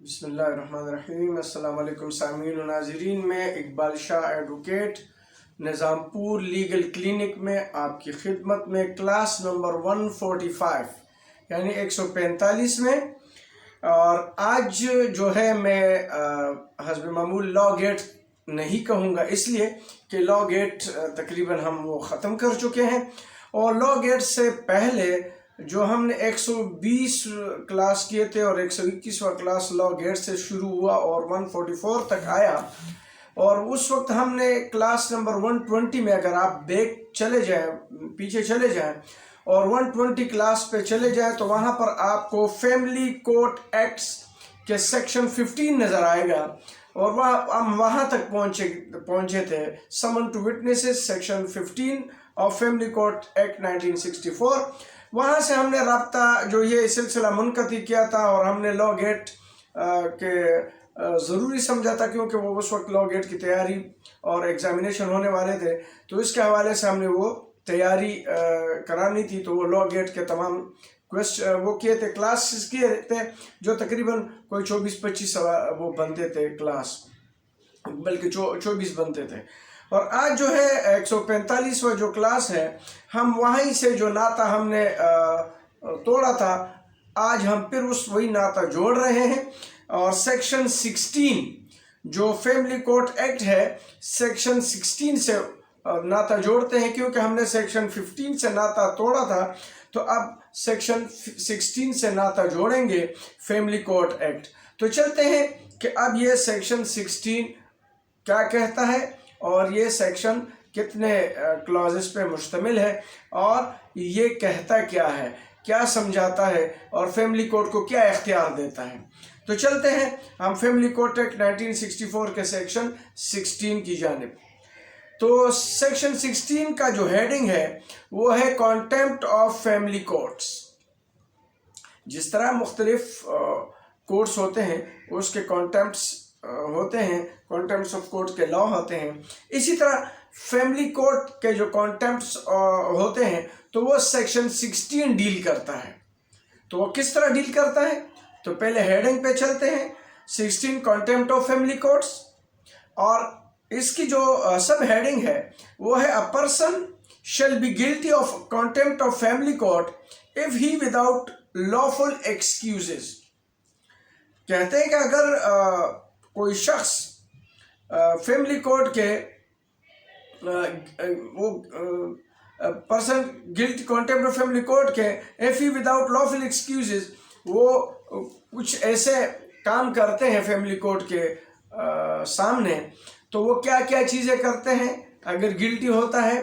बिस्मिल्लाहिर्रहमानिर्रहीम। अस्सलाम वालेकुम सामीन व नाज़रीन। मैं Iqbal Shah advocate Nizampur legal clinic में आपकी खिदमत में क्लास नंबर 145 यानी 145 में। और आज जो है मैं हस्ब मामूल लॉ गेट नहीं कहूँगा, इसलिए कि लॉ गेट तकरीबन हम वो ख़त्म कर चुके हैं। और लॉ गेट से पहले जो हमने 120 क्लास किए थे और 121वां क्लास लॉ गेट से शुरू हुआ और 144 तक आया। और उस वक्त हमने क्लास नंबर 120 में, अगर आप बैक चले जाएं, पीछे चले जाएं और 120 क्लास पे चले जाएं तो वहाँ पर आपको फैमिली कोर्ट एक्ट्स के सेक्शन 15 नज़र आएगा। और हम वहाँ तक पहुँचे थे, someone to witnesses section 15 of family court act 1964। वहाँ से हमने राब्ता जो ये सिलसिला मुनक़ती किया था और हमने लॉ गेट के ज़रूरी समझा था, क्योंकि वो उस वक्त लॉ गेट की तैयारी और एग्ज़ामिनेशन होने वाले थे, तो इसके हवाले से हमने वो तैयारी करानी थी। तो वो लॉ गेट के तमाम वो किए थे, क्लासेस किए थे, जो तकरीबन कोई 24-25 वो बनते थे क्लास, बल्कि 24 बनते थे। और आज जो है 145वां जो क्लास है, हम वहीं से जो नाता हमने तोड़ा था, आज हम फिर वही नाता जोड़ रहे हैं। और सेक्शन 16 जो फैमिली कोर्ट एक्ट है, सेक्शन 16 से नाता जोड़ते हैं, क्योंकि हमने सेक्शन 15 से नाता तोड़ा था। तो अब सेक्शन 16 से नाता जोड़ेंगे फैमिली कोर्ट एक्ट। तो चलते हैं कि अब ये सेक्शन 16 क्या कहता है और ये सेक्शन कितने क्लॉजेस पे मुश्तमिल है और ये कहता क्या है, क्या समझाता है और फैमिली कोर्ट को क्या इख्तियार देता है। तो चलते हैं हम फैमिली कोर्ट एक्ट 1964 के सेक्शन 16 की जानिब। तो सेक्शन 16 का जो हेडिंग है वो है कॉन्टेम्प्ट ऑफ फैमिली कोर्ट्स। जिस तरह मुख्तलिफ कोर्ट्स होते हैं उसके कॉन्टेम्प्ट्स होते हैं, कॉन्टेम्प्ट्स ऑफ कोर्ट के लॉ होते हैं, इसी तरह फैमिली कोर्ट के जो कॉन्टेम्प्ट्स होते हैं तो वो सेक्शन 16 डील करता है। तो वो किस तरह डील करता है, तो पहले हेडिंग पे चलते हैं। 16 कॉन्टेम्प्ट ऑफ फैमिली कोर्ट्स, और इसकी जो सब हेडिंग है वो है a person shall be guilty of contempt of family court if he without lawful excuses. कहते हैं कि अगर कोई शख्स फैमिली कोर्ट के वो person guilty contempt of family court के if he without lawful excuses, वो कुछ ऐसे काम करते हैं फैमिली कोर्ट के सामने, तो वो क्या क्या चीज़ें करते हैं अगर गिल्टी होता है।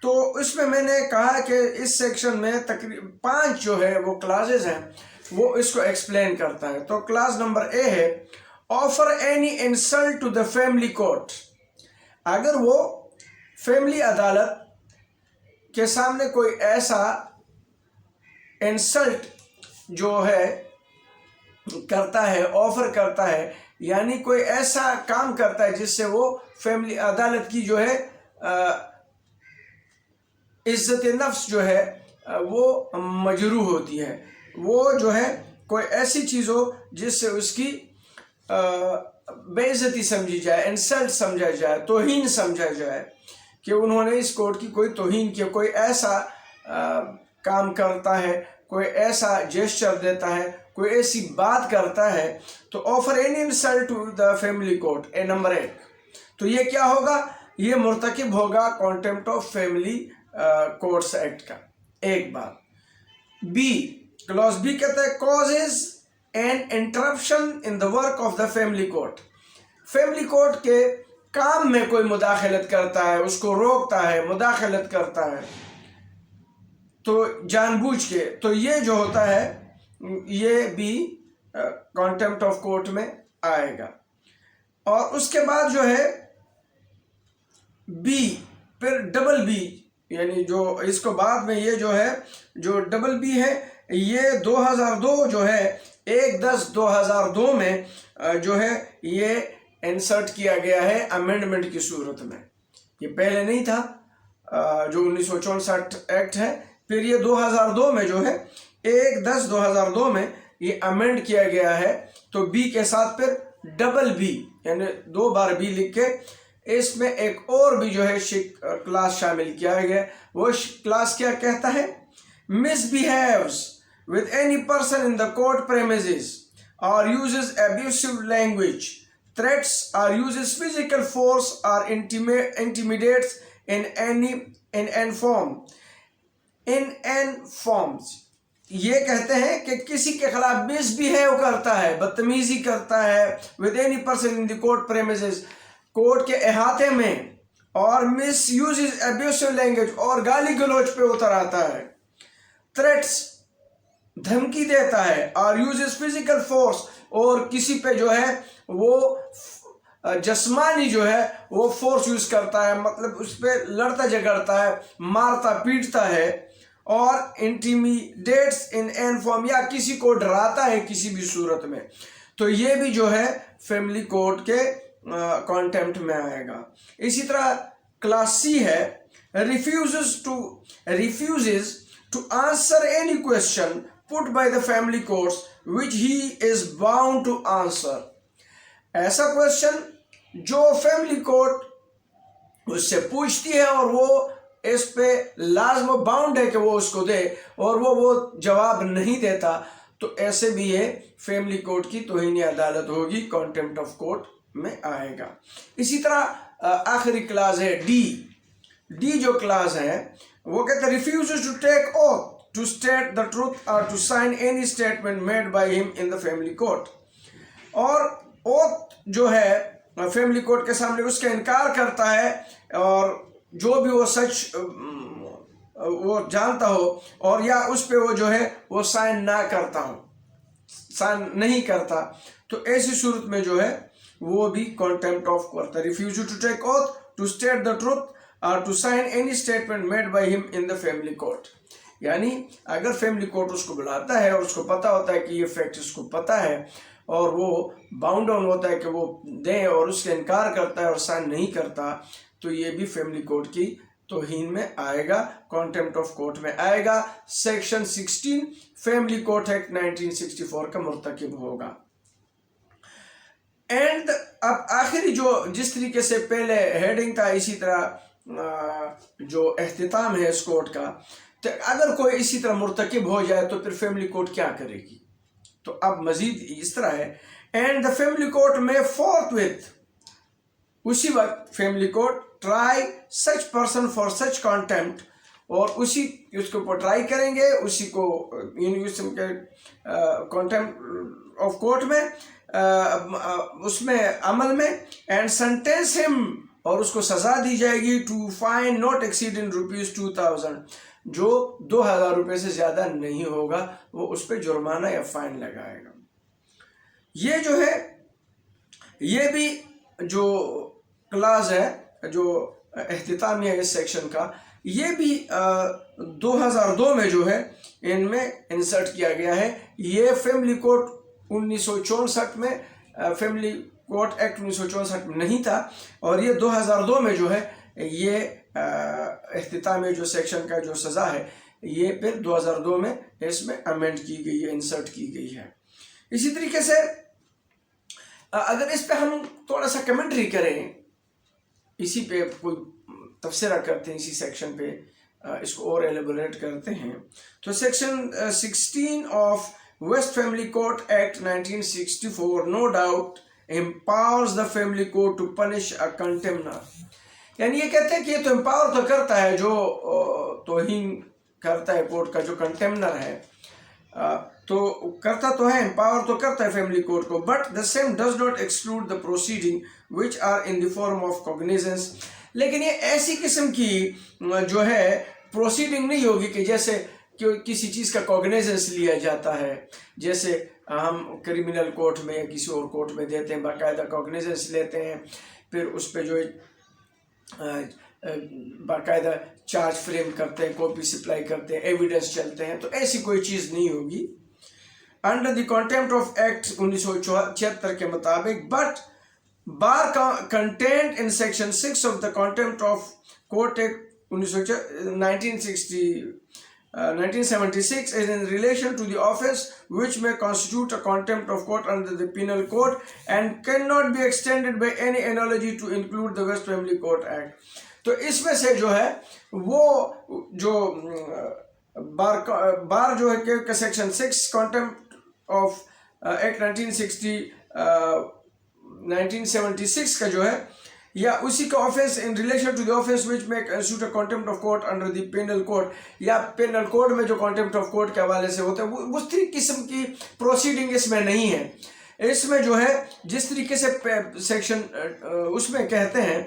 तो इसमें मैंने कहा कि इस सेक्शन में तकरीबन 5 जो है वो क्लासेस हैं, वो इसको एक्सप्लेन करता है। तो क्लास नंबर ए है offer any insult to the family court. अगर वो फैमिली अदालत के सामने कोई ऐसा इंसल्ट जो है करता है, ऑफर करता है, यानी कोई ऐसा काम करता है जिससे वो फैमिली अदालत की जो है इज्जत नफ्स जो है वो मजरूह होती है। वो जो है कोई ऐसी चीज़ हो जिससे उसकी बेइज्जती समझी जाए, इंसल्ट समझा जाए, तौहीन समझा जाए कि उन्होंने इस कोर्ट की कोई तौहीन की, कोई ऐसा काम करता है, कोई ऐसा जेस्चर देता है, कोई ऐसी बात करता है। तो offer any insult to the family court, A number 1। तो ये क्या होगा, ये मुर्तकिब होगा contempt of family courts act का। एक बात। बी, क्लॉज बी कहता है causes and interruption in the work of the family court. Family court के काम में कोई मुदाखलत करता है, उसको रोकता है, मुदाखलत करता है, तो जानबूझ के, तो ये जो होता है ये भी कॉन्टेम्प्ट ऑफ कोर्ट में आएगा। और उसके बाद जो है बी, फिर डबल बी, यानी जो इसको बाद में ये जो है जो डबल बी है, ये 2002 जो है 1/10/2002 में जो है ये इंसर्ट किया गया है अमेंडमेंट की सूरत में। ये पहले नहीं था, जो 1964 एक्ट है, फिर ये 2002 में जो है 1/10/2002 में ये अमेंड किया गया है तो बी के साथ फिर डबल बी यानी 2 बार बी लिख के इसमें एक और भी जो है क्लास शामिल किया गया। वो क्लास क्या कहता है? मिसबिहेव्स with any person in the court premises or uses abusive language, threats or uses physical force or intimidates in any forms। ये कहते हैं कि किसी के खिलाफ मिसबिहेव करता है, बदतमीजी करता है with any person in the court premises, court के अहाते में, और मिस यूजेस एब्यूसिव लैंग्वेज और गाली गलौज पे उतर आता है, थ्रेट्स धमकी देता है, और यूजेस फिजिकल फोर्स और किसी पे जो है वो जस्मानी जो है वो फोर्स यूज करता है, मतलब उस पर लड़ता झगड़ता है, मारता पीटता है, और इंटिमिडेट्स इन एन फॉर्म या किसी को डराता है किसी भी सूरत में, तो ये भी जो है फैमिली कोर्ट के कॉन्टेम्प्ट में आएगा। इसी तरह क्लास सी है refuses to answer any question put by the family courts which he is bound to answer। ऐसा क्वेश्चन जो फैमिली कोर्ट उससे पूछती है और वो इस पे लाजम बाउंड है कि वो उसको दे, और वो जवाब नहीं देता, तो ऐसे भी ये फैमिली कोर्ट की तौहीन अदालत होगी, कॉन्टेम्प्ट ऑफ कोर्ट में आएगा। इसी तरह आखिरी क्लास है डी जो क्लास है वो कहते हैं refuses to take oath to state the truth or to sign any statement made by him in the family court। और ओथ जो है फैमिली कोर्ट के सामने उसका इनकार करता है, और जो भी वो सच वो जानता हो और या उस पे वो जो है वो साइन नहीं करता, तो ऐसी सूरत में जो है वो भी कॉन्टेम्प्ट ऑफ कोर्ट है। Refuse to take oath to state the truth और to sign any statement made by him in the family court. यानी अगर फैमिली कोर्ट उसको बुलाता है और उसको पता होता है कि ये फैक्ट उसको पता है और वो बाउंड ऑन होता है कि वो दें, और उसका इनकार करता है और साइन नहीं करता, तो ये भी फैमिली कोर्ट की तौहीन में आएगा, कॉन्टेम्प्ट ऑफ कोर्ट में आएगा। सेक्शन 16 फैमिली कोर्ट एक्ट 1964 का मुर्तकिब होगा। एंड अब आखिरी जो जिस तरीके से पहले हेडिंग था, इसी तरह जो एख्तिताम है इस कोर्ट का, तो अगर कोई इसी तरह मुर्तकिब हो जाए तो फिर फैमिली कोर्ट क्या करेगी? तो अब मजीद इस तरह है, एंड द फैमिली कोर्ट में फोर्थविथ, उसी वक्त family court try such person for such contempt, और उसको ऊपर ट्राई करेंगे, उसी को कॉन्टेम्प्ट ऑफ कोर्ट में उसमें अमल में, एंड सेंटेंस हिम, और उसको सजा दी जाएगी टू फाइन नॉट एक्सीडिंग ₹2000, जो 2000 रुपये से ज़्यादा नहीं होगा, वो उस पर जुर्माना या फाइन लगाएगा। ये जो है ये भी जो क्लास है जो एख्तितामी है इस सेक्शन का, ये भी 2002 में जो है इनमें इंसर्ट किया गया है। ये फैमिली कोर्ट 1964 में फैमिली कोर्ट एक्ट 1964 में नहीं था, और ये 2002 में जो है ये एख्तितामी जो सेक्शन का जो सज़ा है ये फिर 2002 में इसमें अमेंड की गई है, इंसर्ट की गई है। इसी तरीके से अगर इस पे हम थोड़ा सा कमेंट्री करें, इसी पे कोई तफसीरा करते हैं, इसी सेक्शन पे इसको और एलेबोरेट करते हैं, तो section 16 of west family court act 1964 no doubt empowers the family court to punish a contemner. यानी ये कहते हैं कि ये तो एम्पावर तो करता है, जो तौहीन करता है कोर्ट का, जो कंटेम्नर है, तो करता तो है, एम्पावर तो करता है फैमिली कोर्ट को, but the same does not exclude the proceeding which are in the form of cognizance. लेकिन ये ऐसी किस्म की जो है प्रोसीडिंग नहीं होगी कि जैसे किसी चीज़ का कॉग्निजेंस लिया जाता है, जैसे हम क्रिमिनल कोर्ट में या किसी और कोर्ट में देते हैं, बाकायदा कॉग्निजेंस लेते हैं, फिर उस पर जो बाकायदा चार्ज फ्रेम करते हैं, कॉपी सप्लाई करते हैं, एविडेंस चलते हैं, तो ऐसी कोई चीज़ नहीं होगी under the contempt of act 1974 के मुताबिक। But bar content in section 6 of the contempt of court act 1960 1976 is in relation to the office which may constitute a contempt of court under the penal code and cannot be extended by any analogy to include the West Family Court Act. तो इसमें से जो है वो जो बार जो है के सेक्शन 6 contempt of एक्ट 1976 का जो है या उसी का offence in relation to the offence which may constitute a contempt of court under the penal code या पेनल कोड में जो कंटेम्प्ट ऑफ कोर्ट के हवाले से होता है वो उस किस्म की प्रोसीडिंग इसमें नहीं है। इसमें जो है जिस तरीके से सेक्शन उसमें कहते हैं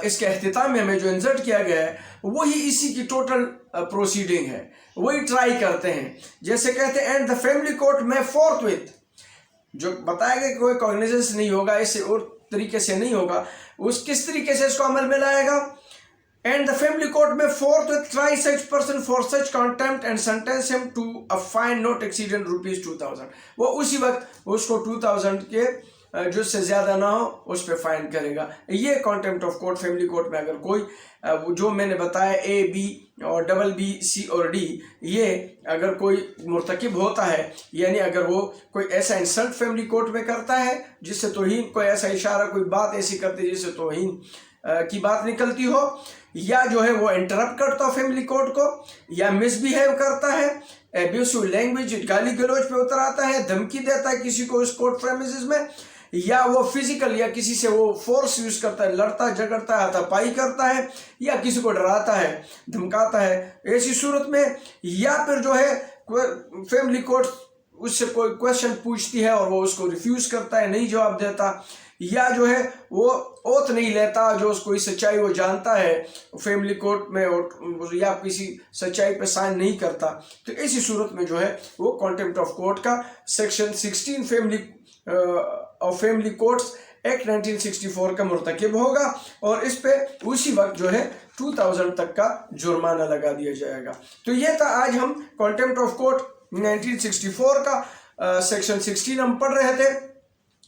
इसके अख्तिताम में जो इंसर्ट किया गया है वही इसी की टोटल प्रोसीडिंग है, वही ट्राई करते हैं। जैसे कहते हैं एंड द फैमिली कोर्ट में फोर्थविथ जो बताया गया कि कोई कॉग्निजेंस नहीं होगा, इससे और तरीके से नहीं होगा, उस किस तरीके से इसको अमल में लाएगा। एंड द फैमिली कोर्ट में forthwith try such person for such contempt and sentence him to a fine not exceeding ₹2000। वो उसी वक्त उसको 2000 के जो से ज़्यादा ना हो उस पर फाइन करेगा। ये contempt of court family court में अगर कोई जो मैंने बताया A, B और BB, C और D ये अगर कोई मुर्तकिब होता है, यानी अगर वो कोई ऐसा इंसल्ट फैमिली कोर्ट में करता है जिससे तौहीन, कोई ऐसा इशारा, कोई बात ऐसी करती है जिससे तौहीन की बात निकलती हो, या जो है वो इंटरप्ट करता हो फैमिली कोर्ट को, या मिसबिहेव करता है, एब्यूसिव लैंग्वेज गाली गलौज पे उतर आता है, धमकी देता है किसी को उस कोर्ट प्रेमिसेस में, या वो फिजिकल या किसी से वो फोर्स यूज करता है, लड़ता झगड़ता है, हाथापाई करता है, या किसी को डराता है, धमकाता है, ऐसी सूरत में, या फिर जो है फैमिली कोर्ट उससे कोई क्वेश्चन पूछती है और वो उसको रिफ्यूज करता है, नहीं जवाब देता, या जो है वो ओथ नहीं लेता जो कोई सच्चाई वो जानता है फैमिली कोर्ट में, और या किसी सच्चाई पे साइन नहीं करता, तो ऐसी सूरत में जो है वो कंटेम्प्ट ऑफ कोर्ट का सेक्शन 16 फैमिली कोर्ट्स एक्ट 1964 का मुर्तकिब होगा और इस पे उसी वक्त जो है 2000 तक का जुर्माना लगा दिया जाएगा। तो ये था आज हम कंटेम्प्ट ऑफ कोर्ट 1964 का सेक्शन 16 हम पढ़ रहे थे,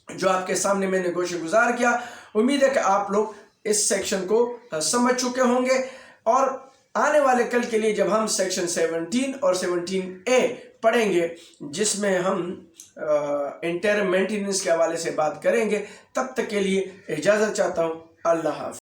जो आपके सामने मैंने गोशे गुजार किया। उम्मीद है कि आप लोग इस सेक्शन को समझ चुके होंगे और आने वाले कल के लिए जब हम सेक्शन 17 और 17A पढ़ेंगे जिसमें हम इंटरम मेंटेनेंस के हवाले से बात करेंगे, तब तक के लिए इजाज़त चाहता हूँ। अल्लाह हाफ़िज़।